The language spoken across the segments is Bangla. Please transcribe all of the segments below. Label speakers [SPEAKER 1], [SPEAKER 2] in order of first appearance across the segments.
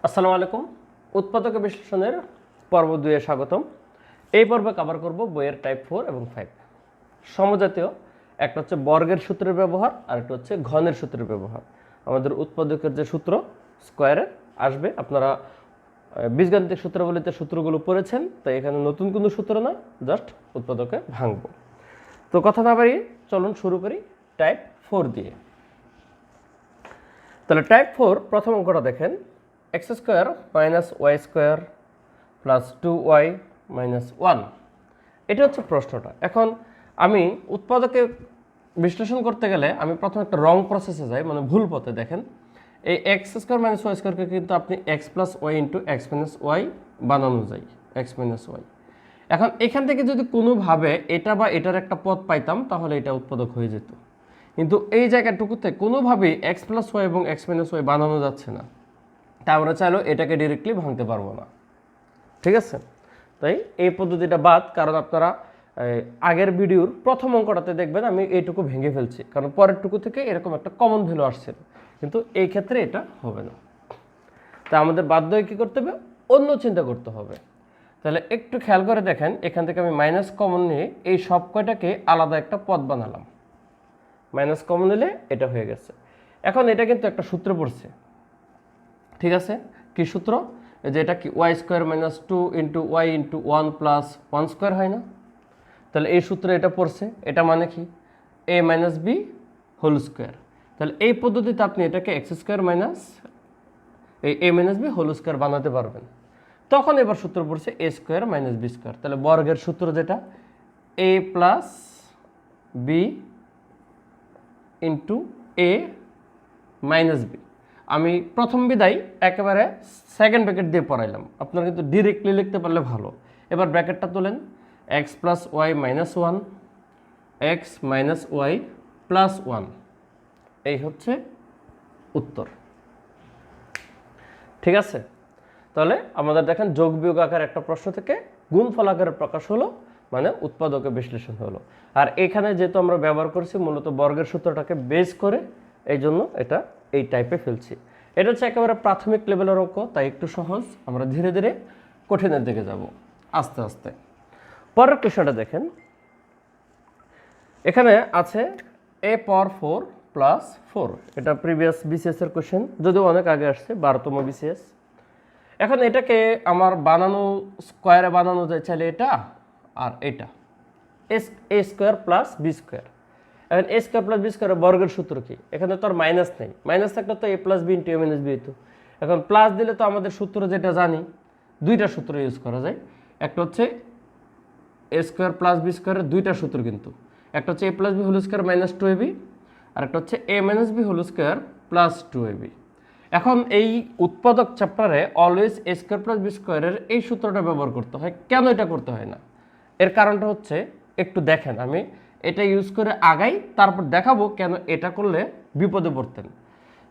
[SPEAKER 1] আসসালামু আলাইকুম। উৎপাদক বিশ্লেষণের পর্ব 2 এ স্বাগতম। এই পর্বে কভার করব বইয়ের টাইপ 4 এবং 5। সমজাতীয় একটা হচ্ছে বর্গের সূত্রের ব্যবহার আর একটা হচ্ছে ঘনের সূত্রের ব্যবহার। আমাদের উৎপাদকের যে সূত্র স্কয়ারের আসবে, আপনারা বীজগাণিতিক সূত্রাবলীতে সূত্রগুলো পড়েছেন, তাই এখানে নতুন কোনো সূত্র না, জাস্ট উৎপাদকে ভাঙব। তো কথা না বাড়িয়ে চলুন শুরু করি টাইপ 4 দিয়ে। তাহলে টাইপ 4 প্রথম অঙ্কটা দেখেন, x square minus Y square plus 2y minus 1। এটা হচ্ছে প্রশ্নটা। এখন আমি উৎপাদকে বিশ্লেষণ করতে গেলে আমি প্রথমে একটা রং প্রসেসে যাই, মানে ভুল পথে। দেখেন, এই এক্স স্কোয়ার মাইনাস ওয়াই স্কোয়ারকে কিন্তু আপনি X plus Y into X minus Y বানানো যায়, এক্স মাইনাস ওয়াই। এখন এখান থেকে যদি কোনোভাবে এটা বা এটার একটা পদ পাইতাম তাহলে এটা উৎপাদক হয়ে যেত, কিন্তু এই জায়গাটুকুতে কোনোভাবেই এক্স প্লাস ওয়াই এবং এক্স মাইনাস ওয়াই বানানো যাচ্ছে না, তা আমরা চাইলেও এটাকে ডিরেক্টলি ভাঙতে পারবো না। ঠিক আছে, তাই এই পদ্ধতিটা বাদ। কারণ আপনারা আগের ভিডিওর প্রথম অঙ্কটাতে দেখবেন আমি এইটুকু ভেঙে ফেলছি, কারণ পরের টুকু থেকে এরকম একটা কমন ভ্যালু আসছিল, কিন্তু এই ক্ষেত্রে এটা হবে না। তা আমাদের বাধ্য হয়ে কী করতে হবে, অন্য চিন্তা করতে হবে। তাহলে একটু খেয়াল করে দেখেন, এখান থেকে আমি মাইনাস কমন নিয়ে এই সব কয়টাকে আলাদা একটা পদ বানালাম। মাইনাস কমন নিলে এটা হয়ে গেছে। এখন এটা কিন্তু একটা সূত্র পড়ছে, ঠিক আছে? কি সূত্র? যে এটা কি Y square minus 2 into Y into 1 plus 1 square হয় না? তাহলে এই সূত্রে এটা পড়ছে, এটা মানে কি এ মাইনাস বি হোল স্কোয়ার। তাহলে এই পদ্ধতিতে আপনি এটাকে এক্স স্কোয়ার মাইনাস এই এ মাইনাস বি হোল স্কোয়ার বানাতে পারবেন। তখন এবার সূত্র পড়ছে এ স্কোয়ার মাইনাস বি স্কোয়ার। তাহলে বর্গের সূত্র যেটা এ প্লাস বি ইন্টু এ মাইনাস বি। আমি প্রথম বিদায় একেবারে সেকেন্ড ব্র্যাকেট দিয়ে পড়াইলাম, আপনারা কিন্তু ডিরেক্টলি লিখতে পারলে ভালো। এবার ব্র্যাকেটটা তোলেন, X plus Y minus 1 X minus Y plus 1, এই হচ্ছে উত্তর। ঠিক আছে, তাহলে আমাদের দেখেন যোগ বিয়োগ আকার একটা প্রশ্ন থেকে গুণফল আকারের প্রকাশ হলো, মানে উৎপাদকে বিশ্লেষণ হলো। আর এখানে যেহেতু আমরা ব্যবহার করছি মূলত বর্গের সূত্রটাকে বেস করে, এই জন্য এটা এই টাইপে ফেলছি। এটা হচ্ছে একেবারে প্রাথমিক লেভেলের অঙ্ক, তাই একটু সহজ। আমরা ধীরে ধীরে কঠিনের দিকে যাব আস্তে আস্তে। পরের কোশ্চেনটা দেখেন, এখানে আছে এ পাওয়ার 4 প্লাস 4। এটা প্রিভিয়াস বিসিএস এর কোশ্চেন, যদিও অনেক আগে আসছে, 12তম বিসিএস। এখন এটাকে আমার বানানো স্কোয়ারে বানানো যায়, চাইলে এটা আর এটা a square plus B square. এখন এ স্কোয়ার প্লাস বি স্কোয়ারের বর্গের সূত্র কি? এখানে তো আর মাইনাস নেই, মাইনাস থাকলে তো এ প্লাস বি ইন্টু এ মাইনাস বি হতো। এখন প্লাস দিলে তো আমাদের সূত্র যেটা জানি, দুইটা সূত্র ইউজ করা যায়। একটা হচ্ছে এ স্কোয়ার প্লাস বি স্কোয়ারের দুইটা সূত্র, কিন্তু একটা হচ্ছে a plus B whole square minus 2ab, আর একটা হচ্ছে a minus B whole square plus 2ab। এখন এই উৎপাদক চ্যাপ্টারে always a square plus b স্কোয়ারের এই সূত্রটা ব্যবহার করতে হয়। কেন এটা করতে হয় না? এর কারণটা হচ্ছে, একটু দেখেন, আমি এটা ইউজ করে আগাই, তারপর দেখাবো কেন এটা করলে বিপদে পড়তেন।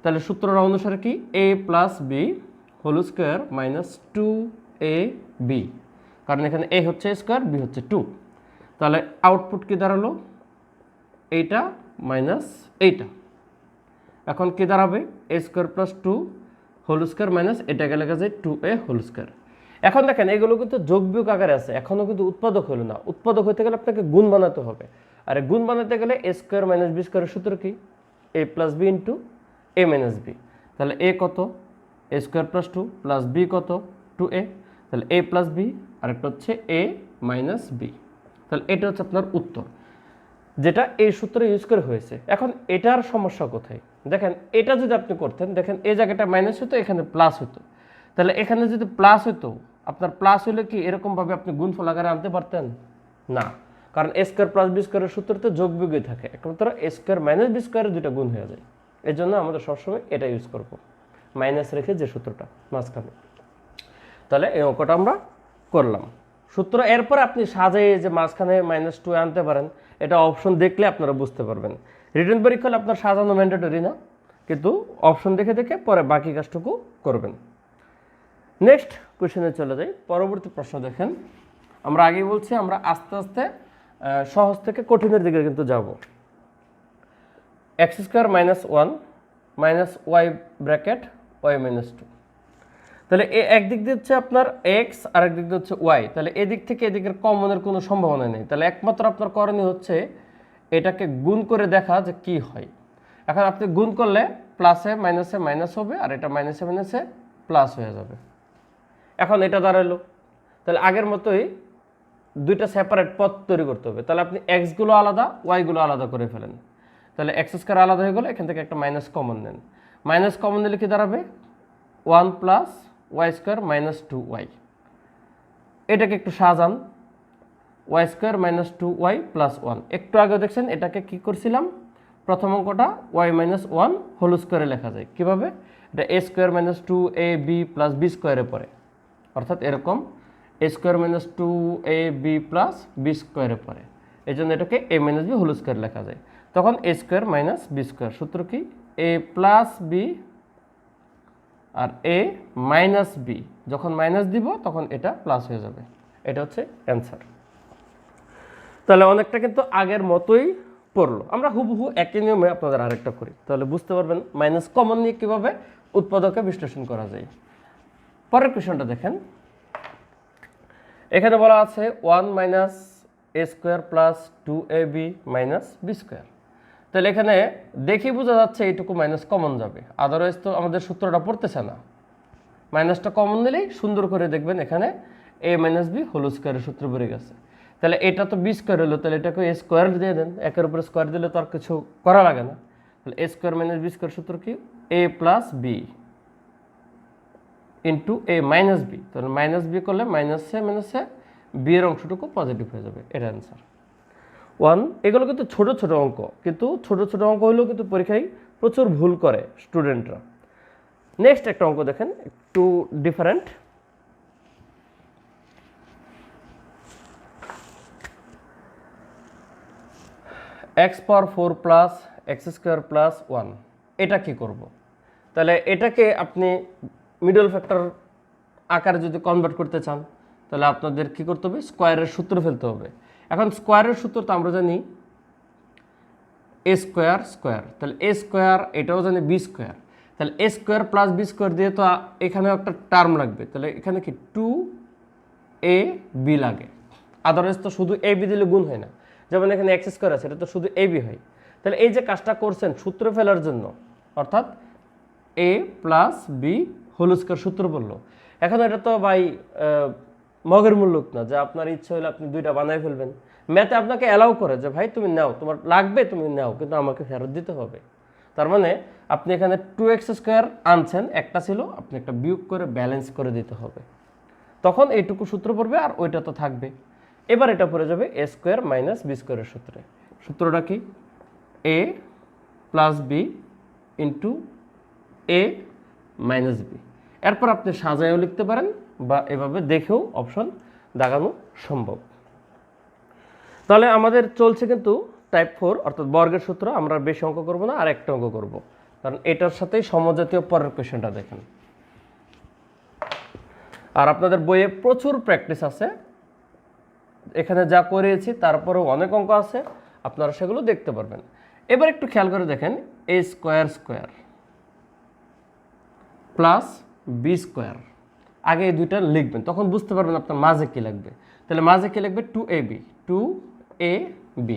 [SPEAKER 1] তাহলে সূত্রটা অনুসারে কি, এ plus B whole square minus 2ab, কারণ এখানে এ হচ্ছে স্কোয়ার, বি হচ্ছে 2। তাহলে আউটপুট কি দাঁড়ালো, এইটা মাইনাস এইটা। এখন কি দাঁড়াবে, a square plus 2 whole square minus এটাকে লেখা যায় 2a হোল স্কোয়ার। এখন দেখেন এগুলো কিন্তু যোগ বিয়োগ আকারে আছে, এখনও কিন্তু উৎপাদক হলো না। উৎপাদক হতে গেলে আপনাকে গুণ বানাতে হবে, আর গুণ বানাতে গেলে এ স্কোয়ার মাইনাস বি স্কোয়ারের সূত্র কি, এ প্লাস বি ইন্টু এ মাইনাস বি। তাহলে এ কত, a square plus 2 plus B কত 2a, তাহলে এ প্লাস বি, আর একটা হচ্ছে এ মাইনাস বি। তাহলে এটা হচ্ছে আপনার উত্তর, যেটা এই সূত্রে ইউজ করে হয়েছে। এখন এটার সমস্যা কোথায় দেখেন, এটা যদি আপনি করতেন, দেখেন এই জায়গাটা মাইনাস হতো, এখানে প্লাস হতো। তাহলে এখানে যদি প্লাস হতো, আপনার প্লাস হলে কি এরকমভাবে আপনি গুণফল আকারে আনতে পারতেন না, কারণ এ স্কোয়ার প্লাস বি স্কোয়ারের সূত্রতে যোগ বিয়োগই থাকে, একমাত্র এ স্কোয়ার মাইনাস বি স্কোয়ারের দুইটা গুণ হয়ে যায়। এই জন্য আমাদের সবসময় এটা ইউজ করব, মাইনাস রেখে যে সূত্রটা মাঝখানে। তাহলে এই অঙ্কটা আমরা করলাম সূত্র। এরপর আপনি সাজাই যে মাঝখানে -2 আনতে পারেন, এটা অপশন দেখলে আপনারা বুঝতে পারবেন। রিটেন পরীক্ষা হলে আপনার সাজানো ম্যান্ডেটরি না, কিন্তু অপশন দেখে দেখে পরে বাকি কাজটুকু করবেন। নেক্সট কোশ্চেনে চলে যাই। পরবর্তী প্রশ্ন দেখেন, আমরা আগেই বলছি আমরা আস্তে আস্তে সহজ থেকে কঠিনের দিকে কিন্তু যাব। X square minus 1 minus Y bracket Y minus 2। তাহলে একদিক দিয়ে হচ্ছে আপনার এক্স আর একদিক দিয়ে হচ্ছে ওয়াই, তাহলে এদিক থেকে এদিকের কমনের কোনো সম্ভাবনা নেই। তাহলে একমাত্র আপনার করণীয় হচ্ছে এটাকে গুণ করে দেখা যে কি হয়। এখন আপনি গুণ করলে প্লাসে মাইনাসে মাইনাস হবে, আর এটা মাইনাসে মাইনাসে প্লাস হয়ে যাবে। এখন এটা দাঁড়ালো, তাহলে আগের মতোই দুইটা সেপারেট পথ তৈরি করতে হবে। তাহলে আপনি এক্সগুলো আলাদা, ওয়াইগুলো আলাদা করে ফেলেন। তাহলে এক্স স্কোয়ার আলাদা হয়ে গেলো, এখান থেকে একটা মাইনাস কমন নেন। মাইনাস কমন নিলে কি দাঁড়াবে? 1 plus Y square minus 2y। এটাকে একটু সাজান, Y square minus 2y plus 1। একটু আগে দেখছেন এটাকে কি করছিলাম, প্রথম অঙ্কটা ওয়াই মাইনাস 1 হোল স্কোয়ারে লেখা যায়। কীভাবে? এটা a square minus 2ab plus b স্কোয়ারে পড়ে, অর্থাৎ এরকম a square minus 2ab plus b স্কোয়ারে পড়ে, এই জন্য এটাকে a minus B whole square লেখা যায়। তখন a square minus b square, সূত্র কি? এ প্লাস বি আর এ মাইনাস বি, যখন মাইনাস দিব তখন এটা প্লাস হয়ে যাবে। এটা হচ্ছে অ্যান্সার। তাহলে অনেকটা কিন্তু আগের মতোই পড়লো। আমরা হুবহু একই নিয়মে আপনাদের আরেকটা করি, তাহলে বুঝতে পারবেন মাইনাস কমন নিয়ে কীভাবে উৎপাদকে বিশ্লেষণ করা যায়। পরের কোয়েশনটা দেখেন, এখানে বলা আছে 1 minus a square plus 2ab minus b square. তাহলে এখানে দেখি বোঝা যাচ্ছে এইটুকু মাইনাস কমন যাবে, আদারওয়াইজ তো আমাদের সূত্রটা পড়তেছে না। মাইনাসটা কমন নিলেই সুন্দর করে দেখবেন এখানে এ মাইনাস বি হোল স্কোয়ারের সূত্র বেড়ে গেছে। তাহলে এটা তো বি স্কোয়ার হলো, তাহলে এটাকে এ স্কোয়ার দিয়ে দেন, একের উপরে স্কোয়ার দিলে তো আর কিছু করা লাগে না। তাহলে এ স্কোয়ার মাইনাস বি স্কোয়ার সূত্র কি? এ প্লাস বি ইন্টু এ মাইনাস বি। তাহলে মাইনাস বি করলে মাইনাসে মাইনাসে বি এর অংশটুকু পজিটিভ হয়ে যাবে। এটা অ্যান্সার 1। এগুলো কিন্তু ছোট ছোট অঙ্ক, কিন্তু ছোট ছোট অঙ্ক হলেও কিন্তু পরীক্ষায় প্রচুর ভুল করে স্টুডেন্টরা। নেক্সট একটা অঙ্ক দেখেন, একটু ডিফারেন্ট। এক্স পাওয়ার 4 প্লাস এক্স স্কোয়ার প্লাস 1, এটা কি করব? তাহলে এটাকে আপনি মিডল ফ্যাক্টর আকারে যদি কনভার্ট করতে চান, তাহলে আপনাদের কি করতে হবে? স্কোয়ারের সূত্র ফেলতে হবে। এখন স্কোয়ারের সূত্র তো আমরা জানি এ স্কোয়ার স্কোয়ার, তাহলে এ স্কোয়ার, এটাও জানি বি স্কোয়ার। তাহলে এ স্কোয়ার প্লাস বি স্কোয়ার দিয়ে তো এখানেও একটা টার্ম লাগবে, তাহলে এখানে কি 2ab লাগে। আদারওয়াইজ তো শুধু এ বি দিলে গুণ হয় না, যেমন এখানে এক্স স্কোয়ার আছে, এটা তো শুধু এ বি হয়। তাহলে এই যে কাজটা করছেন সূত্র ফেলার জন্য, অর্থাৎ এ প্লাস বি হোল স্কোয়ার সূত্র বললো। এখন এটা তো ভাই মগের মূল্যক না যে আপনার ইচ্ছে হলে আপনি দুইটা বানাই ফেলবেন। ম্যাথে আপনাকে অ্যালাউ করে যে ভাই তুমি নাও, তোমার লাগবে তুমি নাও, কিন্তু আমাকে ফেরত দিতে হবে। তার মানে আপনি এখানে 2x স্কোয়ার আনছেন, একটা ছিল, আপনি একটা বিয়োগ করে ব্যালেন্স করে দিতে হবে, তখন এইটুকু সূত্র পড়বে আর ওইটা তো থাকবে। এবার এটা পড়ে যাবে এ স্কোয়ার মাইনাস বি স্কোয়ারের সূত্রে। সূত্রটা কি? এ প্লাস বি ইন্টু এ মাইনাস বি। এরপর আপনি সাজায়ও লিখতে পারেন বা এভাবে দেখেও অপশন দাগানো সম্ভব। তাহলে আমাদের চলছে কিন্তু টাইপ 4 অর্থাৎ বর্গের সূত্র। আমরা বেশি অঙ্ক করব না, আর একটা অঙ্ক করব, কারণ এটার সাথেই সমজাতীয় পরের কোয়েশ্চেনটা দেখেন। আর আপনাদের বইয়ে প্রচুর প্র্যাকটিস আছে, এখানে যা করিয়েছি তারপরেও অনেক অঙ্ক আছে, আপনারা সেগুলো দেখতে পারবেন। এবার একটু খেয়াল করে দেখেন, a square square plus B square, আগে এই দুইটা লিখবেন, তখন বুঝতে পারবেন আপনার মাঝে কি লাগবে। তাহলে মাঝে কি লিখবে? 2ab, 2ab,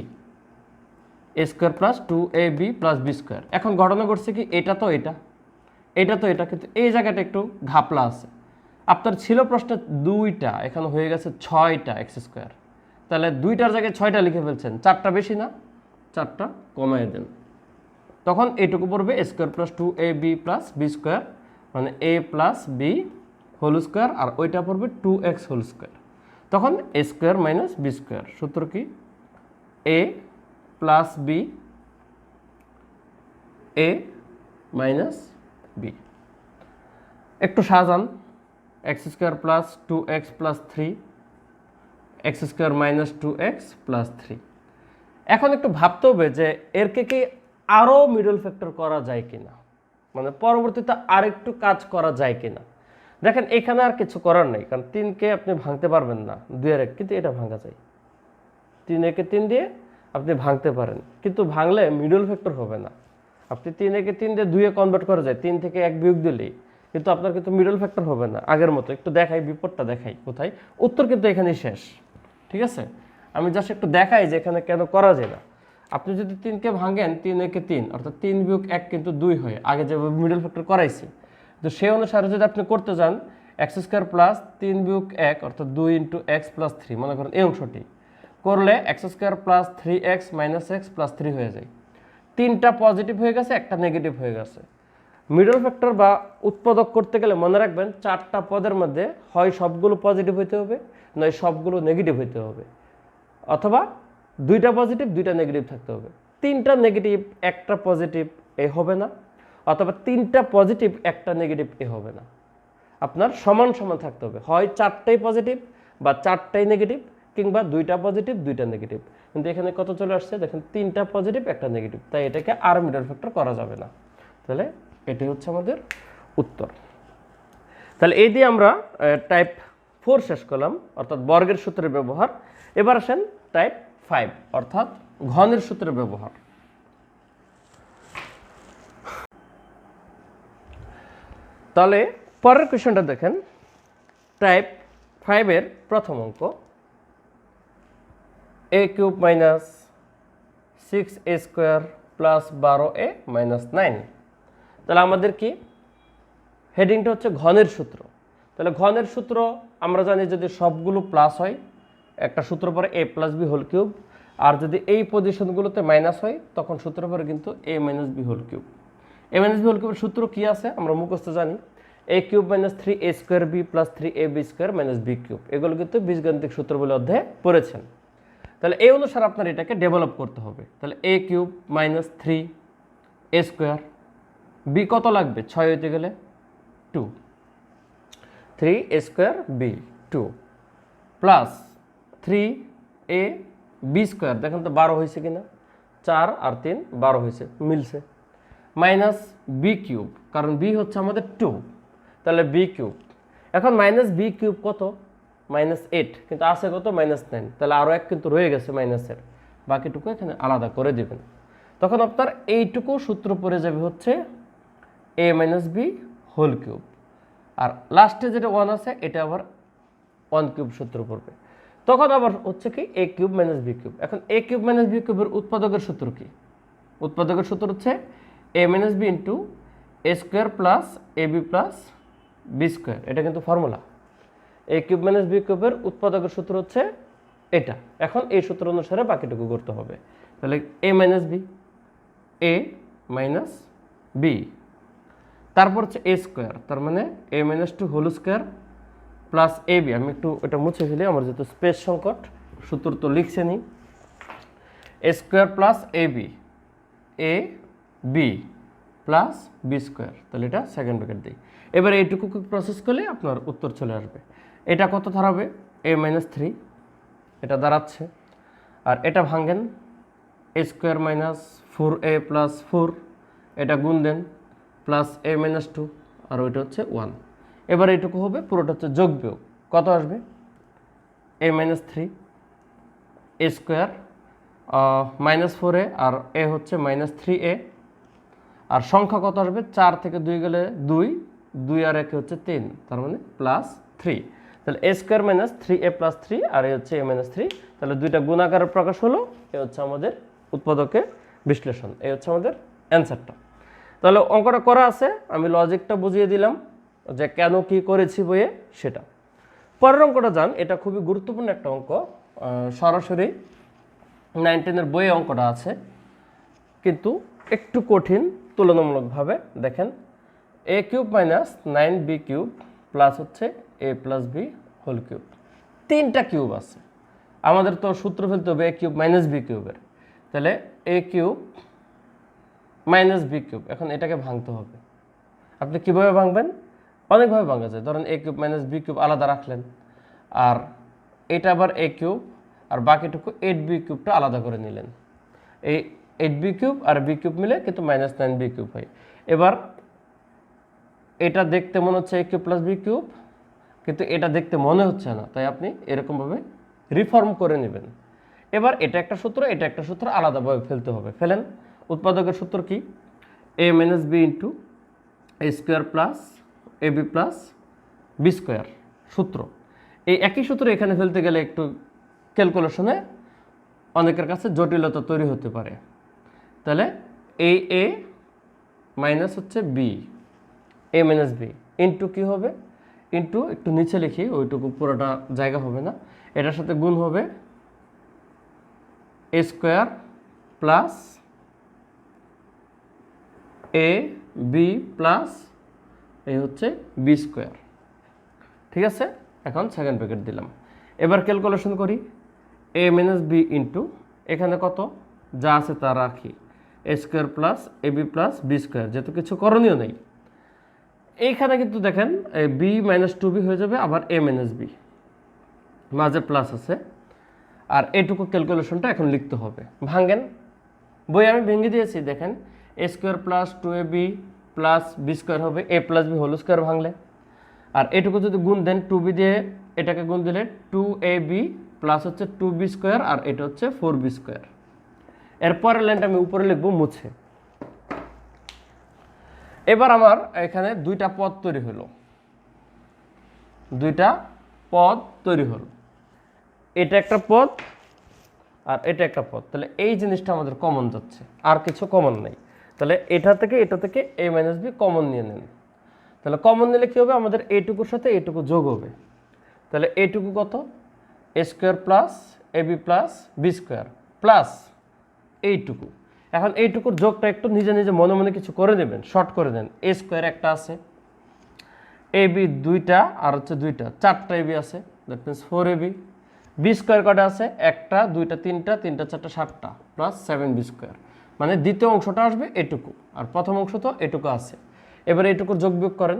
[SPEAKER 1] a square plus 2ab plus B square. এখন ঘটনা ঘটছে কি, এটা তো এটা, এটা তো এটা, কিন্তু এই জায়গাটা একটু ঘাপলা আছে। আপনার ছিল প্রশ্নে 2টা, এখানে হয়ে গেছে 6টা এক্স স্কোয়ার। তাহলে 2টার জায়গায় 6টা লিখে ফেলছেন, 4টা বেশি না, 4টা কমায় দেন, তখন এইটুকু পড়বে a square plus 2ab plus B square, মানে a plus B whole square, আর ওইটা পড়বে 2x হোল স্কোয়ার। তখন a square minus b square, সূত্র কি? এ plus b a minus b. একটু সাজান, x square plus 2x plus 3, x square minus 2x plus 3। এখন একটু ভাবতে হবে যে এরকে কি আরও মিডল ফ্যাক্টর করা যায় কিনা, মানে পরবর্তীতে আরেকটু কাজ করা যায় কিনা। দেখেন এখানে আর কিছু করার নেই, কারণ 3কে আপনি ভাঙতে পারবেন না 2 এর 1, কিন্তু এটা ভাঙা যায়। 3 একে 3 দিয়ে আপনি ভাঙতে পারেন, কিন্তু ভাঙলে মিডল ফ্যাক্টর হবে না। আপনি 3 একে 3 দিয়ে 2 এ কনভার্ট করা যায়, 3 থেকে 1 বিয়োগ দিলেই। কিন্তু আপনার কিন্তু মিডল ফ্যাক্টর হবে না আগের মতো। একটু দেখাই, বিপদটা দেখাই কোথায়। উত্তর কিন্তু এখানেই শেষ, ঠিক আছে। আমি জাস্ট একটু দেখাই যে এখানে কেন করা যায় না। আপনি যদি 3কে ভাঙেন, 3 একে 3, অর্থাৎ 3 বিয়োগ 1 কিন্তু 2 হয়, আগে যেভাবে মিডল ফ্যাক্টর করাইছি। তো সেই অনুসারে যদি আপনি করতে যান এক্স স্কোয়ার প্লাস 3 বিয়োগ 1 অর্থাৎ 2 ইন্টু এক্স প্লাস 3, মনে করেন এই অংশটি করলে x square plus 3x minus x plus 3 হয়ে যায়। 3টা পজিটিভ হয়ে গেছে, একটা নেগেটিভ হয়ে গেছে। মিডল ফ্যাক্টর বা উৎপাদক করতে গেলে মনে রাখবেন 4টা পদের মধ্যে হয় সবগুলো পজিটিভ হইতে হবে, নয় সবগুলো নেগেটিভ হইতে হবে, অথবা 2টা পজিটিভ 2টা নেগেটিভ থাকতে হবে। 3টা নেগেটিভ একটা পজিটিভ এ হবে না, অথবা 3টা পজিটিভ একটা নেগেটিভ এ হবে না। আপনার সমান সমান থাকতে হবে, হয় 4টাই পজিটিভ বা 4টাই নেগেটিভ, কিংবা 2টা পজিটিভ 2টা নেগেটিভ। কিন্তু এখানে কত চলে আসছে দেখেন, 3টা পজিটিভ একটা নেগেটিভ, তাই এটাকে আর মিডল ফ্যাক্টর করা যাবে না। তাহলে এটাই হচ্ছে আমাদের উত্তর। তাহলে এই দিয়ে আমরা টাইপ 4 শেষ করলাম, অর্থাৎ বর্গের সূত্রের ব্যবহার। এবার আসেন টাইপ 5, অর্থাৎ ঘনের সূত্রের ব্যবহার। তাহলে পরের কোয়েশ্চনটা দেখেন, টাইপ 5-এর প্রথম অঙ্ক, a cube minus 6a square plus 12a minus 9। তাহলে আমাদের কি হেডিংটা হচ্ছে ঘনের সূত্র। তাহলে ঘনের সূত্র আমরা জানি, যদি সবগুলো প্লাস হয় একটা সূত্র পরে a plus B whole cube, আর যদি এই পজিশনগুলোতে মাইনাস হয় তখন সূত্র পরে কিন্তু a minus B whole cube. a minus B whole কিউবের সূত্র কি আছে আমরা মুখস্থ জানি, a cube minus 3a square B plus 3ab square minus B cube. এগুলো কিন্তু বীজগাণিতিক সূত্র বলে অধ্যায়ে পড়েছেন। তাহলে এই অনুসারে আপনার এটাকে ডেভেলপ করতে হবে। তাহলে a cube minus 3a square, B কত লাগবে 6 হইতে গেলে 2, 3a square B 2 plus 3a B square, দেখেন তো 12 হয়েছে কিনা, 4 আর 3 12 হয়েছে, মিলছে, মাইনাস বি কিউব, কারণ বি হচ্ছে আমাদের 2, তাহলে বি কিউব। এখন মাইনাস বি কিউব কত, মাইনাস 8, কিন্তু আছে কত মাইনাস 9, তাহলে আরও এক কিন্তু রয়ে গেছে মাইনাসের, বাকিটুকু এখানে আলাদা করে দেবেন। তখন আপনার এইটুকু সূত্র পড়ে যাবে হচ্ছে a minus B whole cube, আর লাস্টে যেটা 1 আছে এটা আবার 1 কিউব সূত্র পড়বে। তখন আবার হচ্ছে কি a cube minus B cube. এখন a কিউব মাইনাস বি কিউবের উৎপাদকের সূত্র কি, উৎপাদকের সূত্র হচ্ছে a minus B into a square plus A B plus B square. এটা কিন্তু formula. a cube minus B কিউবের উৎপাদকের সূত্র হচ্ছে এটা। এখন এই সূত্র অনুসারে বাকিটুকু করতে হবে। তাহলে a minus B, a minus B, তারপর হচ্ছে a স্কোয়ার, তার মানে a minus 2 whole square plus A B. আমি একটু এটা মুছে ফেলি, আমার যেহেতু স্পেস সংকট, সূত্র তো লিখছে নি। a square plus A B, A B plus B square, তাহলে এটা সেকেন্ড ব্র্যাকেট দিই। এবার এইটুকু প্রসেস করলে আপনার উত্তর চলে আসবে। এটা কত দাঁড়াবে, a মাইনাস 3, এটা দাঁড়াচ্ছে। আর এটা ভাঙেন, a square minus 4a plus 4, এটা গুণ দেন, প্লাস a মাইনাস 2, আর ওইটা হচ্ছে 1। এবার এইটুকু হবে, পুরোটা হচ্ছে যোগ বিয়োগ, কত আসবে a minus 3 a square minus 4a, আর a হচ্ছে মাইনাস 3a, আর সংখ্যা কত আসবে, 4 থেকে 2 গেলে 2, 2 আর 1 হচ্ছে 3, তার মানে প্লাস 3। তাহলে a square minus 3a plus 3, আর এ হচ্ছে a মাইনাস 3, তাহলে দুইটা গুণাকারে প্রকাশ হলো। এ হচ্ছে আমাদের উৎপাদকের বিশ্লেষণ, এই হচ্ছে আমাদের অ্যান্সারটা। তাহলে অঙ্কটা করা আছে, আমি লজিকটা বুঝিয়ে দিলাম যে কেন কি করেছি বইয়ে সেটা। পরের অঙ্কটা যান, এটা খুবই গুরুত্বপূর্ণ একটা অঙ্ক, সরাসরি 9, 10-এর বইয়ে অঙ্কটা আছে, কিন্তু একটু কঠিন তুলনামূলকভাবে। দেখেন, a cube minus 9b cube plus হচ্ছে a plus B whole cube, 3টা কিউব আছে। আমাদের তো সূত্র ফেলতে হবে a কিউব মাইনাস বি কিউবের। তাহলে a cube minus B cube, এখন এটাকে ভাঙতে হবে। আপনি কিভাবে ভাঙবেন, অনেকভাবে ভাঙা যায়। ধরেন a cube minus B cube আলাদা রাখলেন, আর এটা আবার a কিউব, আর বাকিটুকু 8b কিউবটা আলাদা করে নিলেন। এই 8b কিউব আর বি কিউব মিলে কিন্তু মাইনাস 9b কিউব হয়। এবার এটা দেখতে মনে হচ্ছে a cube plus B cube, কিন্তু এটা দেখতে মনে হচ্ছে না, তাই আপনি এরকমভাবে রিফর্ম করে নেবেন। এবার এটা একটা সূত্র, এটা একটা সূত্র, আলাদাভাবে ফেলতে হবে। ফেলেন, উৎপাদকের সূত্র কি, a minus B into a square plus AB plus B square সূত্র। এই একই সূত্র এখানে ফেলতে গেলে একটু ক্যালকুলেশনে অনেকের কাছে জটিলতা তৈরি হতে পারে। তাহলে এ মাইনাস হচ্ছে B, a minus B into কী হবে, ইন্টু একটু নিচে লিখি, ওইটুকু পুরোটা জায়গা হবে না, এটার সাথে গুণ হবে এ square plus A B plus এই হচ্ছে বি স্কোয়ার। ঠিক আছে, এখন সেকেন্ড ব্র্যাকেট দিলাম। এবার ক্যালকুলেশন করি, এ মাইনাস বি ইন্টু এখানে কত যা আছে তা রাখি, এ square plus A B plus B square, যেহেতু কিছু করণীয় নেই। এইখানে কিন্তু দেখেন বি মাইনাস টু বি হয়ে যাবে, আবার এ মাইনাস বি মাঝে প্লাস আছে, আর এটুকু ক্যালকুলেশনটা এখন লিখতে হবে। ভাঙেন, বই আমি ভেঙে দিয়েছি, দেখেন a square plus two A B plus B square হবে এ প্লাস বি হোল স্কোয়ার ভাঙলে, আর এটুকু যদি গুণ দেন টু বি দিয়ে এটাকে গুণ দিলে টু এ বি প্লাস হচ্ছে টু বি স্কোয়ার, আর এটা হচ্ছে ফোর বি স্কোয়ার। এরপরের লাইনটা আমি উপরে লিখবো মুছে। এবার আমার এখানে দুইটা পদ তৈরি হলো, দুইটা পদ তৈরি হলো, এটা একটা পদ আর এটা একটা পদ। তাহলে এই জিনিসটা আমাদের কমন যাচ্ছে, আর কিছু কমন নেই। তাহলে এটা থেকে এ মাইনাস বি কমন নিয়ে নেন। তাহলে কমন নিলে কী হবে, আমাদের এইটুকুর সাথে এইটুকু যোগ হবে। তাহলে এইটুকু কত, a square plus A B plus B square plus এইটুকু। এখন এইটুকুর যোগটা একটু নিজে নিজে মনে মনে কিছু করে নেবেন, শর্ট করে দেন। এ স্কোয়ার একটা আছে, এ বি দুইটা আর হচ্ছে দুইটা, চারটা এ বি আছে, that means four A B. B square কটা আছে, একটা দুইটা তিনটা, তিনটা চারটা সাতটা, প্লাস সেভেন বি স্কোয়ার। মানে দ্বিতীয় অংশটা আসবে এটুকু, আর প্রথম অংশ তো এটুকু আছে। এবার এইটুকুর যোগ বিয়োগ করেন,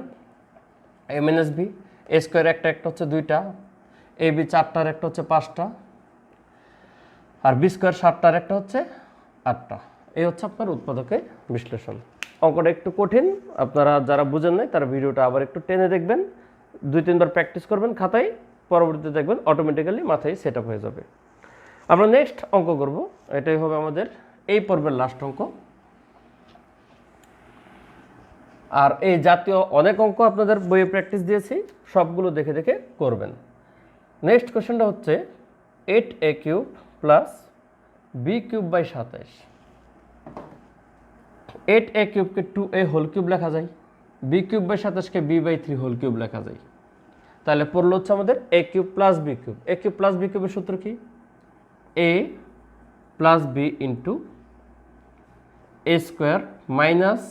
[SPEAKER 1] এ মাইনাস বি, এ স্কোয়ার একটা হচ্ছে দুইটা, এ বি চারটার একটা হচ্ছে পাঁচটা, আর বি স্কোয়ার সাতটার একটা হচ্ছে আটটা। এই হচ্ছে আপনার উৎপাদকের বিশ্লেষণ। অঙ্কটা একটু কঠিন, আপনারা যারা বুঝেন নাই তারা ভিডিওটা আবার একটু টেনে দেখবেন, 2-3 বার প্র্যাকটিস করবেন খাতায়, পরবর্তীতে দেখবেন অটোমেটিক্যালি মাথায় সেট আপ হয়ে যাবে। আমরা নেক্সট অঙ্ক করব, এটাই হবে আমাদের এই পর্বের লাস্ট অঙ্ক। আর এই জাতীয় অনেক অঙ্ক আপনাদের বইয়ে প্র্যাকটিস দিয়েছি, সবগুলো দেখে দেখে করবেন। নেক্সট কোশ্চেনটা হচ্ছে 8a cube plus B cube by 27। 8a কিউবকে 2a হোল কিউব লেখা যায়, বি কিউব বাই 27কে বি বাই 3 হোল কিউব লেখা যায়। তাহলে পড়লো হচ্ছে আমাদের A cube plus B cube. A cube plus B কিউবের সূত্র কি, এ plus B into A square minus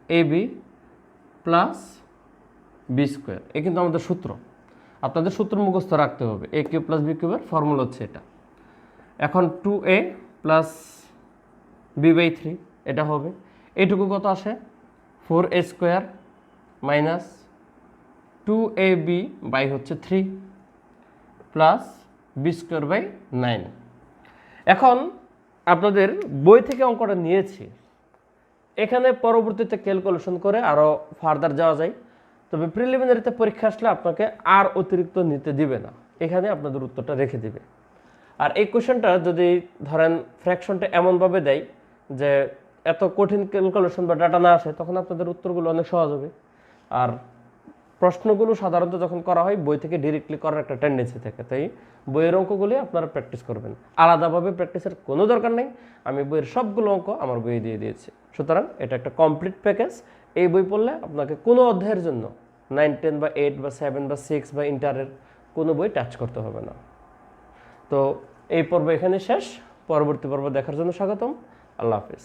[SPEAKER 1] A B plus B square. এ কিন্তু আমাদের সূত্র, আপনাদের সূত্র মুখস্থ রাখতে হবে। এ কিউব প্লাস বি কিউবের ফর্মুলা হচ্ছে এটা। এখন 2a প্লাস বি বাই 3 এটা হবে, এইটুকু কত আসে, 4a square minus 2ab by হচ্ছে 3 প্লাস বি স্কোয়ার বাই 9। এখন আপনাদের বই থেকে অঙ্কটা নিয়েছি, এখানে পরবর্তীতে ক্যালকুলেশন করে আরও ফার্দার যাওয়া যায়, তবে প্রিলিমিনারিতে পরীক্ষা আসলে আপনাকে আর অতিরিক্ত নিতে দিবে না, এখানে আপনাদের উত্তরটা রেখে দিবে। আর এই কোশ্চেনটা যদি ধরেন ফ্র্যাকশনটা এমনভাবে দেয় যে এত কঠিন ক্যালকুলেশন বা ডাটা না আসে, তখন আপনাদের উত্তরগুলো অনেক সহজ হবে। আর প্রশ্নগুলো সাধারণত যখন করা হয় বই থেকে ডিরেক্টলি করার একটা টেন্ডেন্সি থাকে, তাই বইয়ের অঙ্কগুলি আপনারা প্র্যাকটিস করবেন, আলাদাভাবে প্র্যাকটিসের কোনো দরকার নেই। আমি বইয়ের সবগুলো অঙ্ক আমার বইয়ে দিয়ে দিয়েছি, সুতরাং এটা একটা কমপ্লিট প্যাকেজ। এই বই পড়লে আপনাকে কোনো অধ্যায়ের জন্য 9, 10 বা 8 বা 7 বা 6 বা ইন্টারের কোনো বই টাচ করতে হবে না। তো এই পর্ব এখানে শেষ, পরবর্তী পর্ব দেখার জন্য স্বাগতম। আল্লাহ হাফিজ।